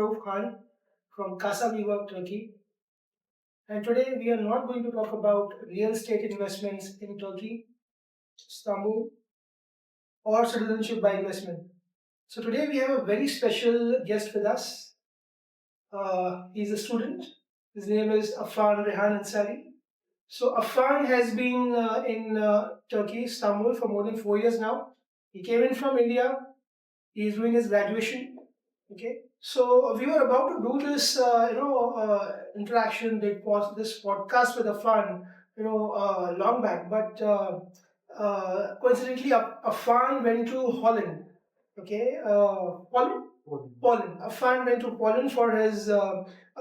Rauf Khan from Casablanca, Turkey. And today we are not going to talk about real estate investments in Turkey, Istanbul, or citizenship by investment. So today we have a very special guest with us. He's a student. His name is Affan Rehan Ansari. So Affan has been in Turkey, Istanbul, for more than 4 years now. He came in from India. He is doing his graduation. Okay, so we were about to do this, interaction, this podcast with Affan, long back, but coincidentally, Affan went to Holland. Okay, Poland. Affan went to Poland for his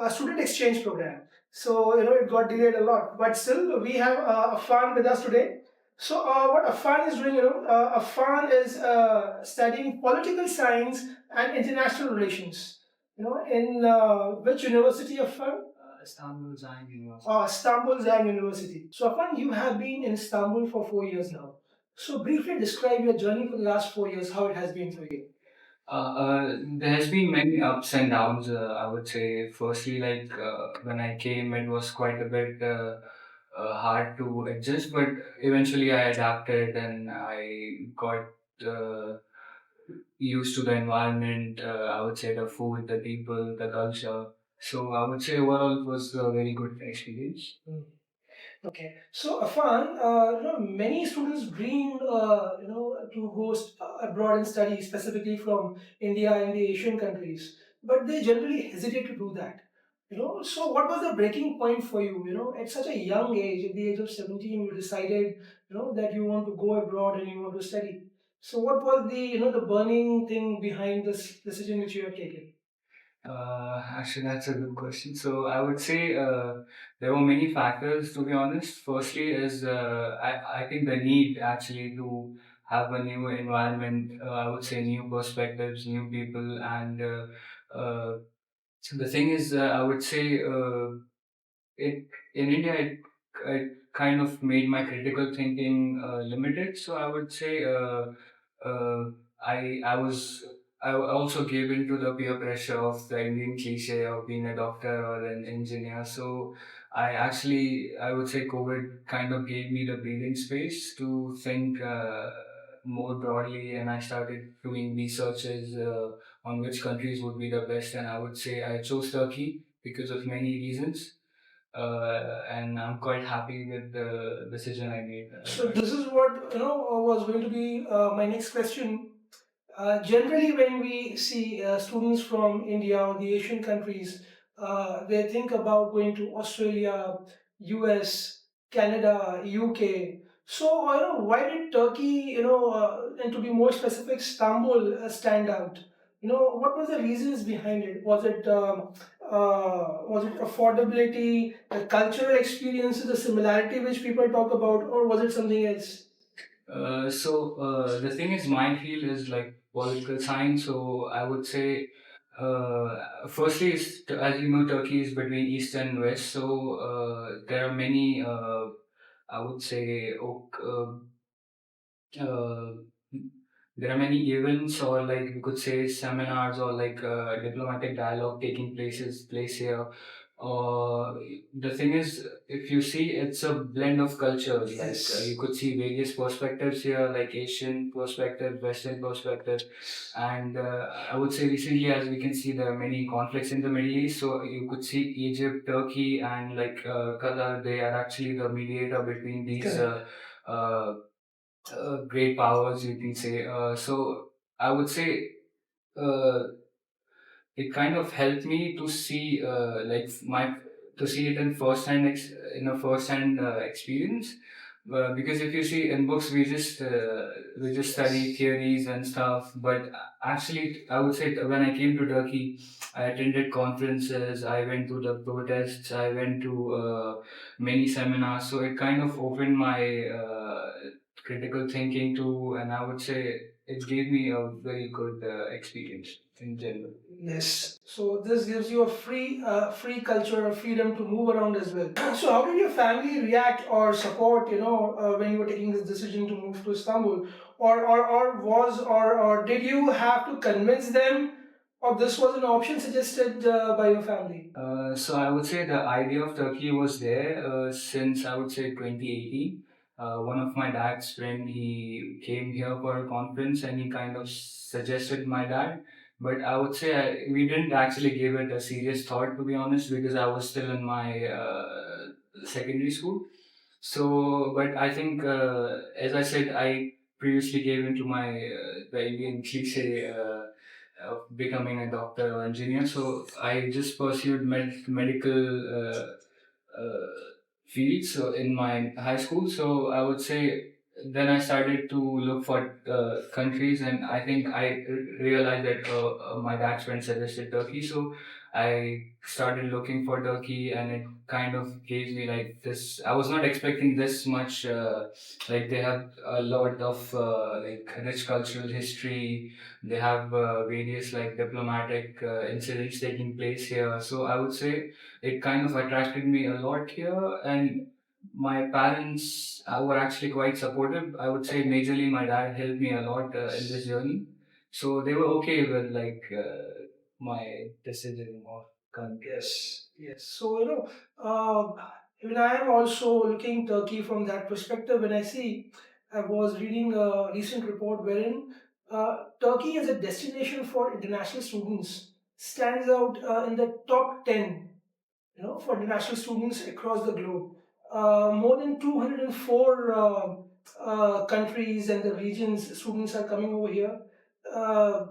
student exchange program. So it got delayed a lot, but still we have Affan with us today. So what Affan is doing, Affan is studying political science and international relations. In which university, Affan? Istanbul Zain University. Istanbul Zain University. So Affan, you have been in Istanbul for 4 years now. So briefly describe your journey for the last 4 years, how it has been for you. There has been many ups and downs. I would say, firstly, when I came, it was quite a bit hard to adjust, but eventually I adapted and I got uh, used to the environment. I would say the food, the people, the culture. So I would say overall it was a very good experience. Okay, so Afan, many students dream, to host abroad and study, specifically from India and the Asian countries, but they generally hesitate to do that. So what was the breaking point for you? At such a young age, at the age of 17, you decided, that you want to go abroad and you want to study. So what was the, the burning thing behind this decision which you have taken? Actually, that's a good question. So I would say there were many factors, to be honest. Firstly, is I think the need actually to have a new environment. I would say new perspectives, new people, and so the thing is, I would say it in India it kind of made my critical thinking limited. So I would say uh, I also gave in to the peer pressure of the Indian cliche of being a doctor or an engineer. So I would say COVID kind of gave me the breathing space to think more broadly, and I started doing researches on which countries would be the best. And I would say I chose Turkey because of many reasons, and I'm quite happy with the decision I made. So this is what was going to be my next question. Generally, when we see students from India or the Asian countries, they think about going to Australia, US, Canada, UK. So, why did Turkey, and to be more specific, Istanbul stand out? What were the reasons behind it? Was it affordability, the cultural experiences, the similarity which people talk about, or was it something else? The thing is, my field is like political science. So I would say, firstly, as you know, Turkey is between east and west. So there are many, I would say, uh, there are many events, or like we could say seminars, or like diplomatic dialogue taking place here. The thing is, if you see, it's a blend of cultures. Yes. You could see various perspectives here, like Asian perspective, Western perspective, and I would say recently, as we can see, there are many conflicts in the Middle East. So you could see Egypt, Turkey, and like Qatar. They are actually the mediator between these great powers, you can say. So I would say uh, it kind of helped me to see my to see it in in a first hand experience. Because if you see in books, we just study theories and stuff, but actually, I would say when I came to Turkey, I attended conferences, I went to the protests, I went to many seminars. So it kind of opened my critical thinking too, and I would say it gave me a very good experience in general. Yes. So this gives you a free culture, a freedom to move around as well. So how did your family react or support, when you were taking this decision to move to Istanbul, or did you have to convince them or this was an option suggested by your family? So I would say the idea of Turkey was there since I would say 2018. One of my dad's friend, he came here for a conference and he kind of suggested my dad. But I would say we didn't actually give it a serious thought, to be honest, because I was still in my secondary school. So, but I think, as I said, I previously gave into my the Indian cliche of becoming a doctor or engineer. So I just pursued medical uh, field. So in my high school, so I would say then I started to look for countries, and I think I realized that my dad's friend suggested Turkey. So I started looking for Turkey, and it kind of gave me like this. I was not expecting this much. Like they have a lot of like rich cultural history. They have various like diplomatic incidents taking place here. So I would say it kind of attracted me a lot here, and my parents were actually quite supportive. I would say majorly my dad helped me a lot in this journey, so they were okay with like my decision of country. Yes, yes. So even I am also looking Turkey from that perspective. When I see, I was reading a recent report wherein Turkey as a destination for international students stands out in the top 10, for international students across the globe. More than 204 countries and the regions students are coming over here. Uh,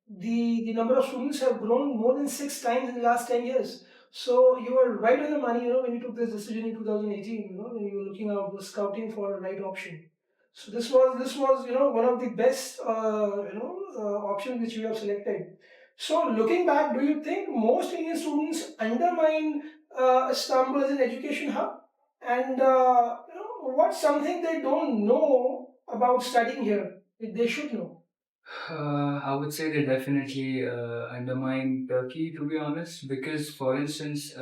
the number of students have grown more than 6 times in the last 10 years. So you were right on the money, when you took this decision in 2018, when you were looking out, was scouting for a right option. So this was one of the best options which you have selected. So looking back, do you think most Indian students undermine Istanbul as an education hub? And what's something they don't know about studying here that they should know? I would say they definitely undermine Turkey, to be honest, because, for instance,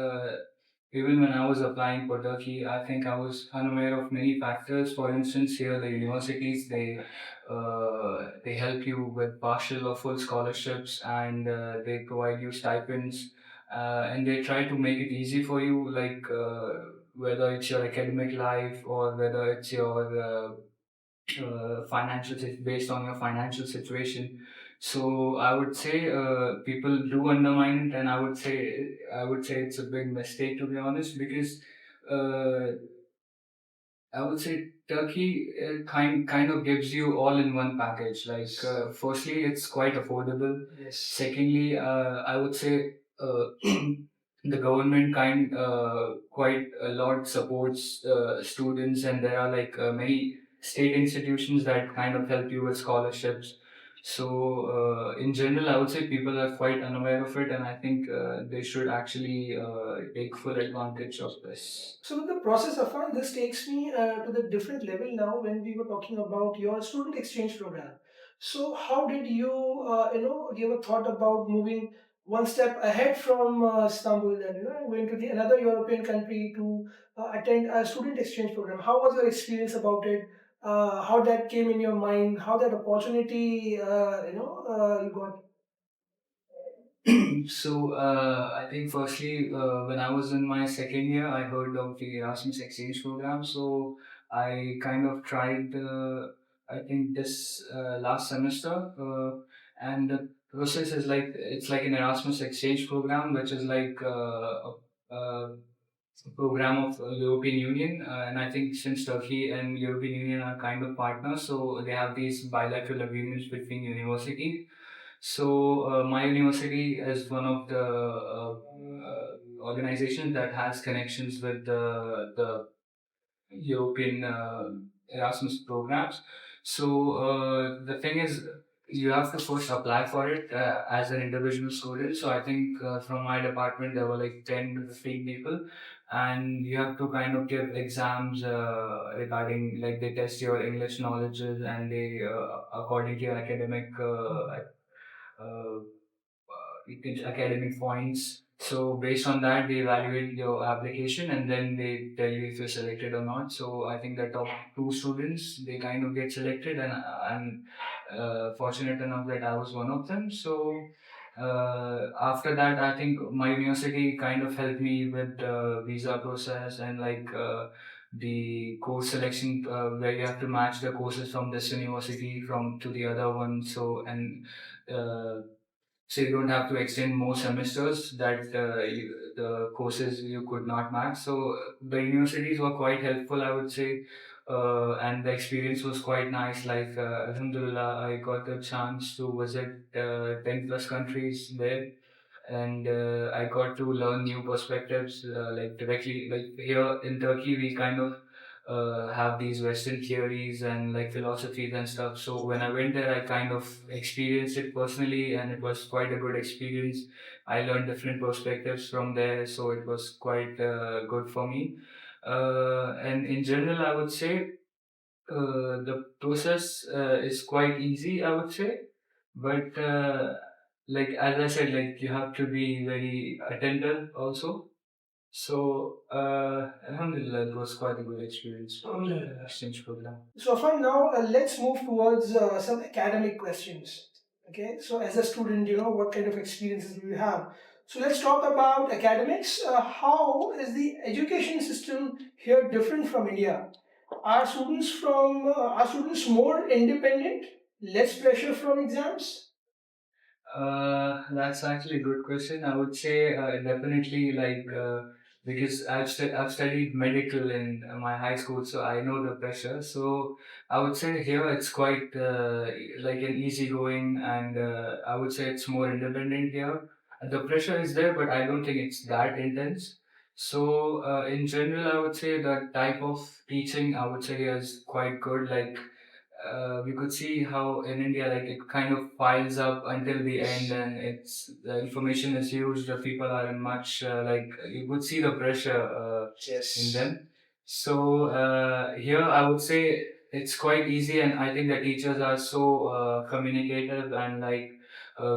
even when I was applying for Turkey, I think I was unaware of many factors. For instance, here the universities they help you with partial or full scholarships, and they provide you stipends, and they try to make it easy for you, like whether it's your academic life or whether it's your based on your financial situation. So I would say people do undermine it, and I would say it's a big mistake, to be honest, because uh, I would say Turkey kind of gives you all in one package. Like, firstly, it's quite affordable. Yes. Secondly, I would say the government quite a lot supports students, and there are like many state institutions that kind of help you with scholarships. So, in general, I would say people are quite unaware of it, and I think they should actually take full advantage of this. So with the process of fun, this takes me to the different level now when we were talking about your student exchange program. So how did you, give a thought about moving one step ahead from Istanbul and going to the another European country to attend a student exchange program? How was your experience about it? How that came in your mind? How that opportunity, you got? So I think firstly, when I was in my second year, I heard of the Erasmus exchange program. So I kind of tried. I think this last semester, and the process is like it's like an Erasmus exchange program, which is like a program of European Union, and I think since Turkey and European Union are kind of partners, so they have these bilateral agreements between universities. So my university is one of the organizations that has connections with the European Erasmus programs. So the thing is, you have to first apply for it as an individual student. So I think from my department there were like 10 to 15 people, and you have to kind of give exams regarding, like, they test your English knowledges, and they according to your uh, academic points. So based on that, they evaluate your application, and then they tell you if you're selected or not. So I think the top two students, they kind of get selected, and I'm fortunate enough that I was one of them. So After that, I think my university kind of helped me with the visa process and the course selection, where you have to match the courses from this university from to the other one. Uh, so you don't have to extend more semesters that the courses you could not match. So the universities were quite helpful, I would say, and the experience was quite nice. Alhamdulillah, I got the chance to visit 10 plus countries there, and I got to learn new perspectives, like directly. Like here in Turkey, we kind of have these Western theories and like philosophies and stuff. So when I went there, I kind of experienced it personally, and it was quite a good experience. I learned different perspectives from there, so it was quite good for me. And in general, I would say the process is quite easy, I would say, but like as I said, like you have to be very attentive also. So Alhamdulillah, it was quite a good experience. Alhamdulillah. Exchange program. So fine, now let's move towards some academic questions. Okay, so as a student, what kind of experiences do you have? So let's talk about academics. How is the education system here different from India? Are students more independent, less pressure from exams? That's actually a good question. I would say definitely because I've studied medical in my high school, so I know the pressure. So I would say here it's quite like an easygoing, and I would say it's more independent here. The pressure is there, but I don't think it's that intense. So in general, I would say the type of teaching I would say is quite good. We could see how in India, like it kind of piles up until the end, and it's the information is huge. The people are in much like you could see the pressure in them. So here, I would say it's quite easy, and I think the teachers are so communicative and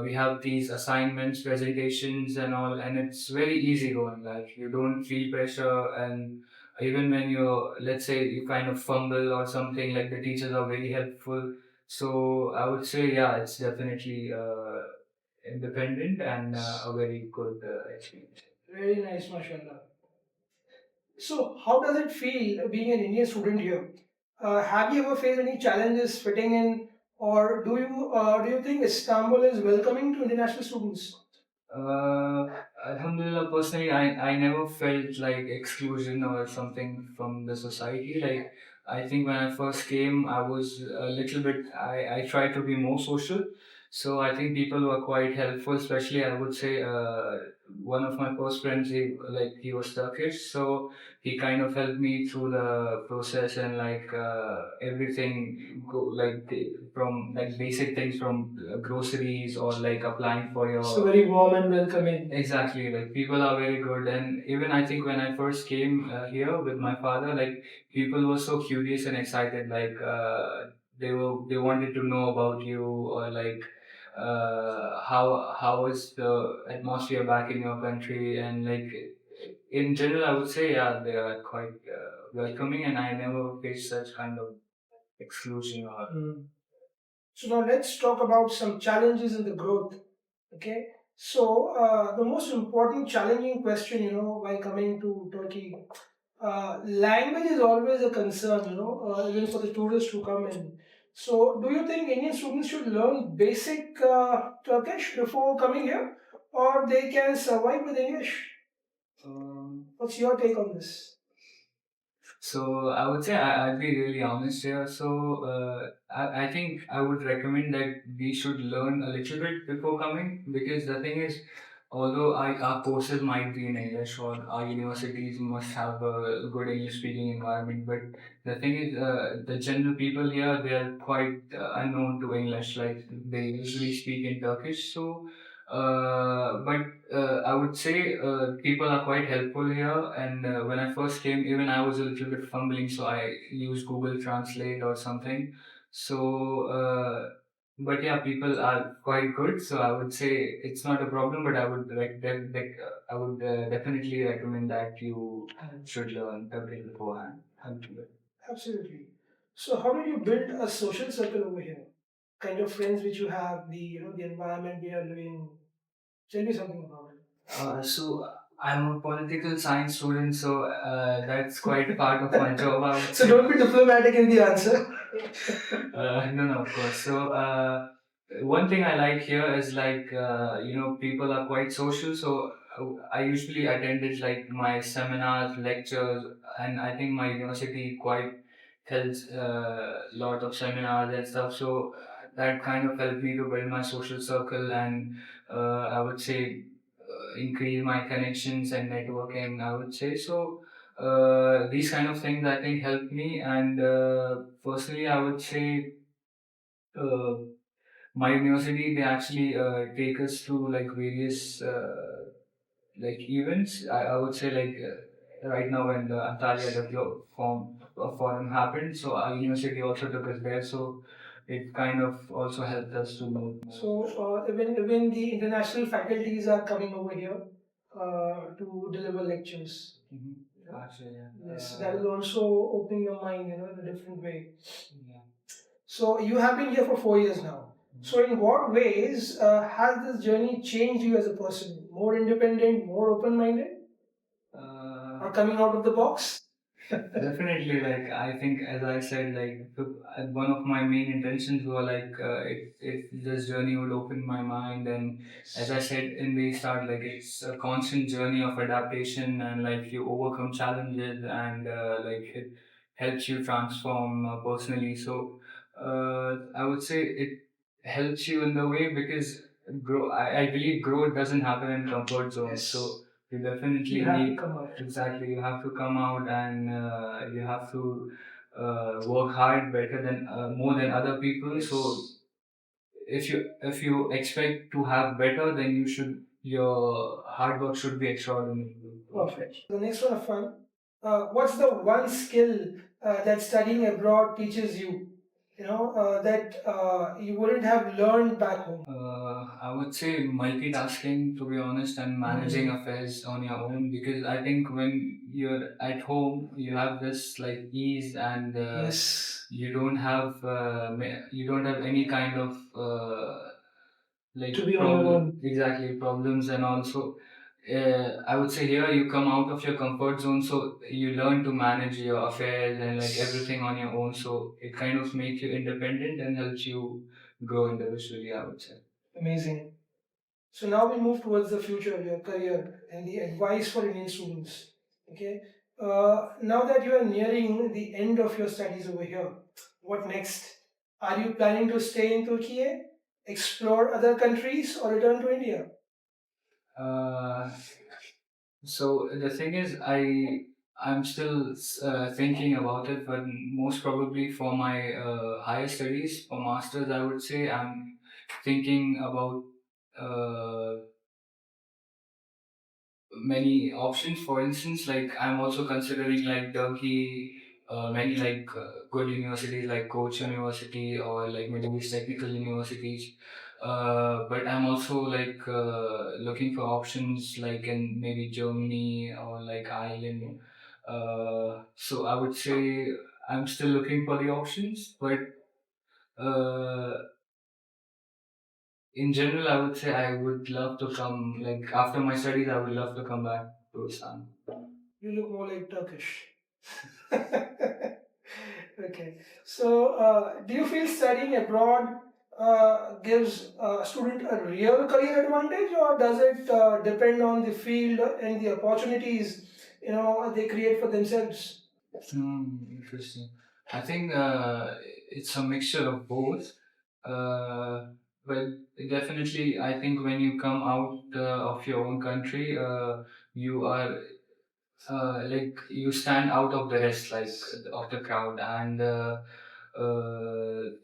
we have these assignments, presentations, and all, and it's very easy going. Like you don't feel pressure, and even when you let's say you kind of fumble or something, like the teachers are very helpful. So I would say yeah, it's definitely independent and a very good experience. Very nice, mashallah. So, how does it feel being an Indian student here? Have you ever faced any challenges fitting in, or do you think Istanbul is welcoming to international students? Uh, Alhamdulillah, personally, I never felt like exclusion or something from the society. Like, I think when I first came, I was a little bit, I tried to be more social. So I think people were quite helpful, especially I would say one of my first friends, he was Turkish. So he kind of helped me through the process and everything from like basic things from groceries or like applying for your So very warm and welcoming. Exactly, like people are very good, and even I think when I first came here with my father, like people were so curious and excited, they wanted to know about you, or how is the atmosphere back in your country, and like in general, I would say yeah, they are quite welcoming, and I never faced such kind of exclusion or. So now let's talk about some challenges in the growth. Okay. So the most important challenging question, while coming to Turkey, language is always a concern, even for the tourists who come in. So do you think Indian students should learn basic Turkish before coming here, or they can survive with English? What's your take on this? So I would say I'd be really honest here. So I think I would recommend that we should learn a little bit before coming, because the thing is, although our courses might be in English or our universities must have a good English speaking environment, but the thing is, the general people here, they are quite unknown to English. Like they usually speak in Turkish. So but I would say people are quite helpful here. And when I first came, even I was a little bit fumbling, so I used Google Translate or something. So, but yeah, people are quite good. So I would say it's not a problem. But I would definitely recommend that you should learn Turkish beforehand. Absolutely. So, how do you build a social circle over here? Kind of friends which you have, the environment we are living. Tell me something about it. So I'm a political science student, so that's quite part of my job, I would So say. don't be diplomatic in the answer. No, of course. So one thing I like here is like people are quite social. So I usually attended like my seminars, lectures, and I think my university quite holds a lot of seminars and stuff. So that kind of helped me to build my social circle and I would say increase my connections and networking. I would say so. These kind of things I think help me, and personally, I would say uh, my university they actually take us to like various like events. I would say like right now when the Antalya forum happened, so our university also took us there. So it kind of also helped us to know. So even the international faculties are coming over here to deliver lectures. Actually, yeah. Yes, that will also open your mind, in a different way. Yeah. So you have been here for 4 years now. So in what ways has this journey changed you as a person? More independent, more open-minded, or coming out of the box? Definitely, like I think, as I said, one of my main intentions were like if this journey would open my mind, and as I said in the start, like it's a constant journey of adaptation, and like you overcome challenges, and like it helps you transform personally. So I would say it helps you in the way because I believe growth doesn't happen in comfort zones. Yes. So you definitely You have to need come out. exactly. You have to come out and you have to work hard better than more than other people. So if you expect to have better, then your hard work should be extraordinary. Perfect. The next one, Afan. What's the one skill that studying abroad teaches you? That you wouldn't have learned back home. I would say multitasking, to be honest, and managing affairs on your own. Because I think when you're at home, you have this like ease, and Yes. you don't have any kind of like To be on your own. exactly problems, and also I would say here you come out of your comfort zone, so you learn to manage your affairs and like everything on your own. So it kind of makes you independent and helps you grow individually, I would say. Amazing. So now we move towards the future of your career and the advice for Indian students. Okay. Now that you are nearing the end of your studies over here, what next? Are you planning to stay in Turkey, explore other countries, or return to India? Uh, so the thing is, I'm still thinking about it, but most probably for my higher studies, for masters, I would say I'm thinking about uh, many options. For instance, like I'm also considering like Turkey, many like good universities like Coach University or like Middle East Technical Universities. But I'm also like looking for options like in maybe Germany or like Ireland. So I would say I'm still looking for the options, but uh, in general, I would say I would love to come, like after my studies, I would love to come back to Istanbul. You look more like Turkish. Okay. So, do you feel studying abroad gives a student a real career advantage, or does it depend on the field and the opportunities they create for themselves? Interesting. I think it's a mixture of both. Uh, but definitely, I think when you come out of your own country, you are like you stand out of the rest, like of the crowd, and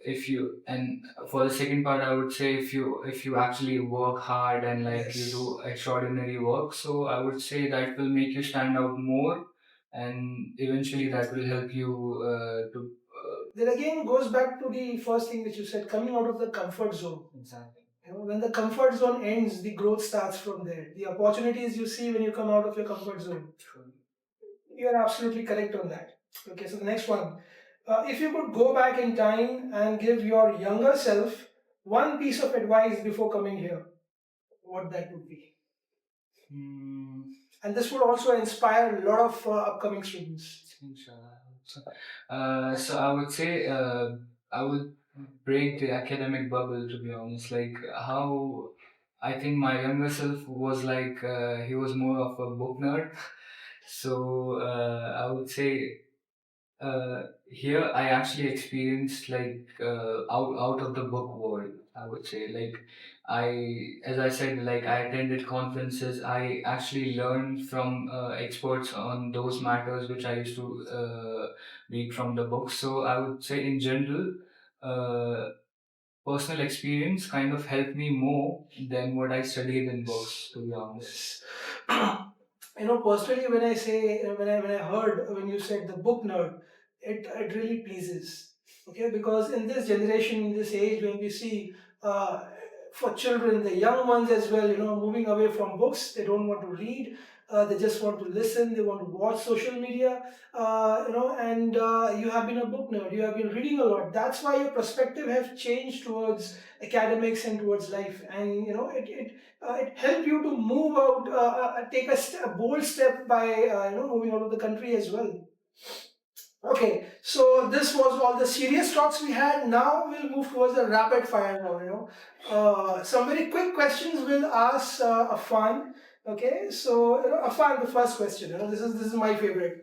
if you and for the second part, I would say if you actually work hard and like you Yes. do extraordinary work, so I would say that will make you stand out more, and eventually that will help you to. Then again goes back to the first thing that you said, coming out of the comfort zone. Exactly. When the comfort zone ends, the growth starts from there. The opportunities you see when you come out of your comfort zone. True. You are absolutely correct on that. Okay, so the next one. If you could go back in time and give your younger self one piece of advice before coming here, what that would be. Hmm. And this would also inspire a lot of upcoming students. Inshallah. So I would say I would break the academic bubble, to be honest. Like how I think my younger self was like he was more of a book nerd. So I would say here I actually experienced like out of the book world. I would say like as I said, like I attended conferences. I actually learned from experts on those matters which I used to read from the books. So I would say in general, uh, personal experience kind of helped me more than what I studied in books. To be honest. Personally, when I say when I heard when you said the book nerd, it really pleases. Okay, because in this generation, in this age, when we see uh, for children, the young ones as well, moving away from books, they don't want to read. They just want to listen. They want to watch social media. And you have been a book nerd. You have been reading a lot. That's why your perspective has changed towards academics and towards life. And it helped you to move out, take a bold step by moving out of the country as well. Okay, so this was all the serious talks we had. Now we'll move towards the rapid fire now. Some very quick questions we'll ask Affan. Okay, so Affan, the first question. This is my favorite.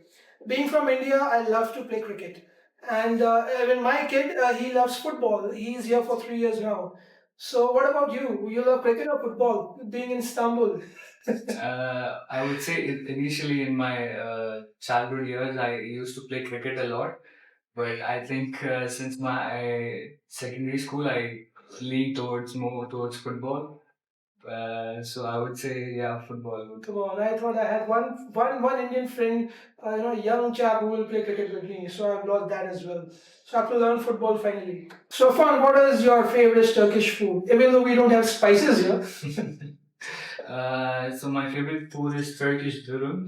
Being from India, I love to play cricket, and even my kid, he loves football. He's here for 3 years now. So, what about you? You love cricket or football? Being in Istanbul. I would say initially in my childhood years, I used to play cricket a lot. But I think since my secondary school, I lean towards more towards football. So I would say, yeah, football. Come on, I thought I had one Indian friend, young chap who will play cricket with me. So I've lost that as well. So I have to learn football finally. So Fan, what is your favorite Turkish food? Even though we don't have spices here. So my favorite food is Turkish durum.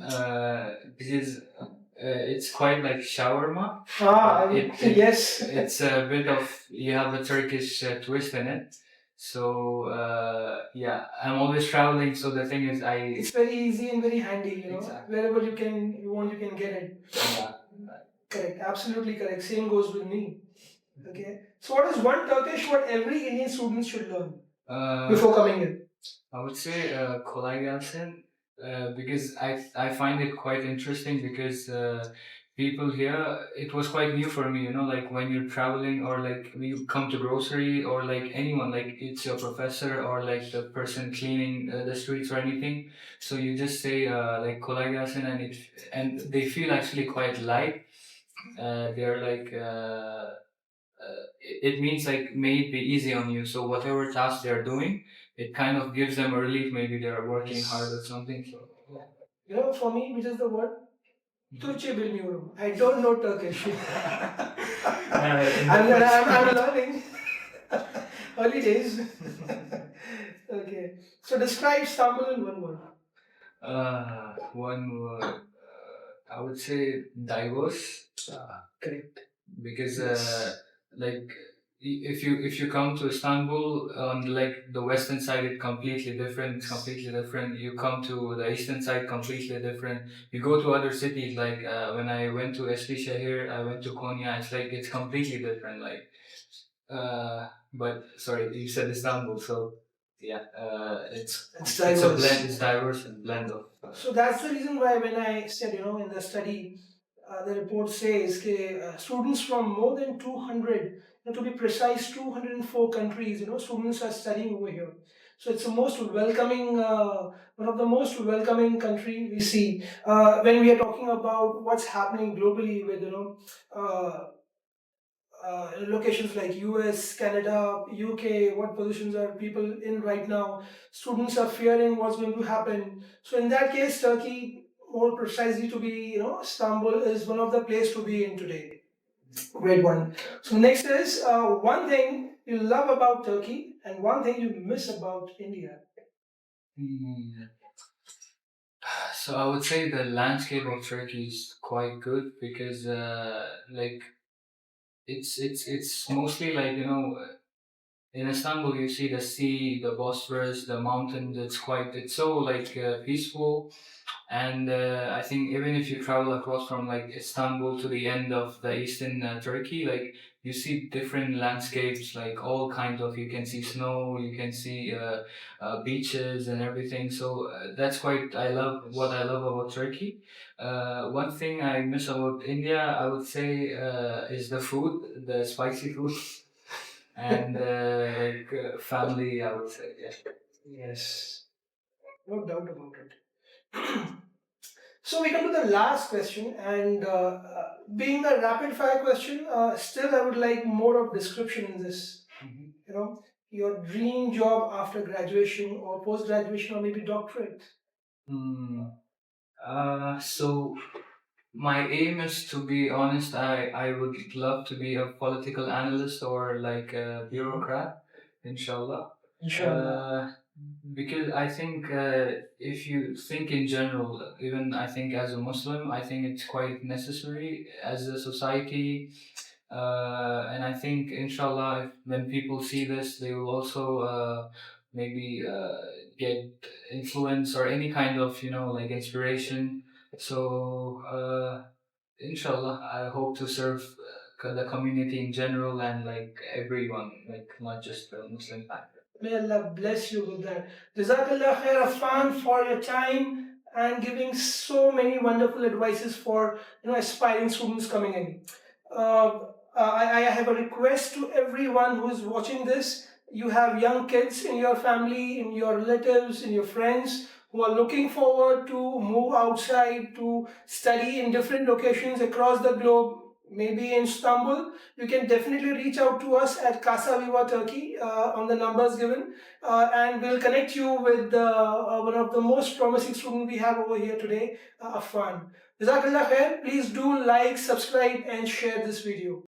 Because it's quite like shawarma. Yes. It's a bit of you have a Turkish twist in it. So yeah, I'm always traveling. So the thing is, It's very easy and very handy. Exactly. Wherever you want, you can get it. Yeah. Correct. Absolutely correct. Same goes with me. Okay. So what is one Turkish word every Indian student should learn before coming here? I would say kolay gelsin because I find it quite interesting because people here it was quite new for me, like when you're traveling or like when you come to grocery or like anyone, like it's your professor or like the person cleaning the streets or anything, so you just say like kolay gelsin and they feel actually quite light. They're like it means like may it be easy on you. So whatever task they're doing, it kind of gives them a relief. Maybe they're working hard or something. So For me, which is the word? Turkçe bilmiyorum. I don't know Turkish. I'm learning. Early days. Okay. So describe Istanbul in one word. One word. I would say diverse. Correct. Because like if you come to Istanbul on like the western side, it's completely different. It's completely different. You come to the eastern side, completely different. You go to other cities like when I went to Eskişehir, I went to Konya. It's like it's completely different. Like, but sorry, you said Istanbul, so yeah, it's a diverse. blend. It's diverse and blend of. So that's the reason why when I said, in the study, the report says that students from more than 200, to be precise, 204 countries, students are studying over here. So it's the most welcoming, one of the most welcoming country we see. When we are talking about what's happening globally with, locations like US, Canada, UK, what positions are people in right now. Students are fearing what's going to happen. So in that case, Turkey, more precisely to be, Istanbul is one of the place to be in today. Great one. So next is one thing you love about Turkey and one thing you miss about India. Hmm. So I would say the landscape of Turkey is quite good because like it's mostly like in Istanbul, you see the sea, the Bosphorus, the mountains. It's so like peaceful. And I think even if you travel across from like Istanbul to the end of the eastern Turkey, like you see different landscapes, like all kinds of. You can see snow, you can see beaches and everything. So that's quite. I love what I love about Turkey. One thing I miss about India, I would say, is the food, the spicy food. And family, I would say, yeah. Yes, no doubt about it. So we come to the last question, and being a rapid fire question, still I would like more of description in this. You know, your dream job after graduation or post graduation or maybe doctorate. Hmm. So my aim is, to be honest, I would love to be a political analyst or like a bureaucrat, inshallah. Inshallah. Because I think if you think in general, even I think as a Muslim, I think it's quite necessary as a society. And I think, inshallah, when people see this, they will also maybe get influence or any kind of, like inspiration. So, inshallah, I hope to serve the community in general and like everyone, like not just the Muslim factor. May Allah bless you with that. Jazakallah khair, Affan, for your time and giving so many wonderful advices for aspiring students coming in. I have a request to everyone who is watching this. You have young kids in your family, in your relatives, in your friends who are looking forward to move outside to study in different locations across the globe, maybe in Istanbul. You can definitely reach out to us at Casa Viva Turkey on the numbers given, and we'll connect you with one of the most promising students we have over here today, Affan. Jazakallah khair. Please do like, subscribe, and share this video.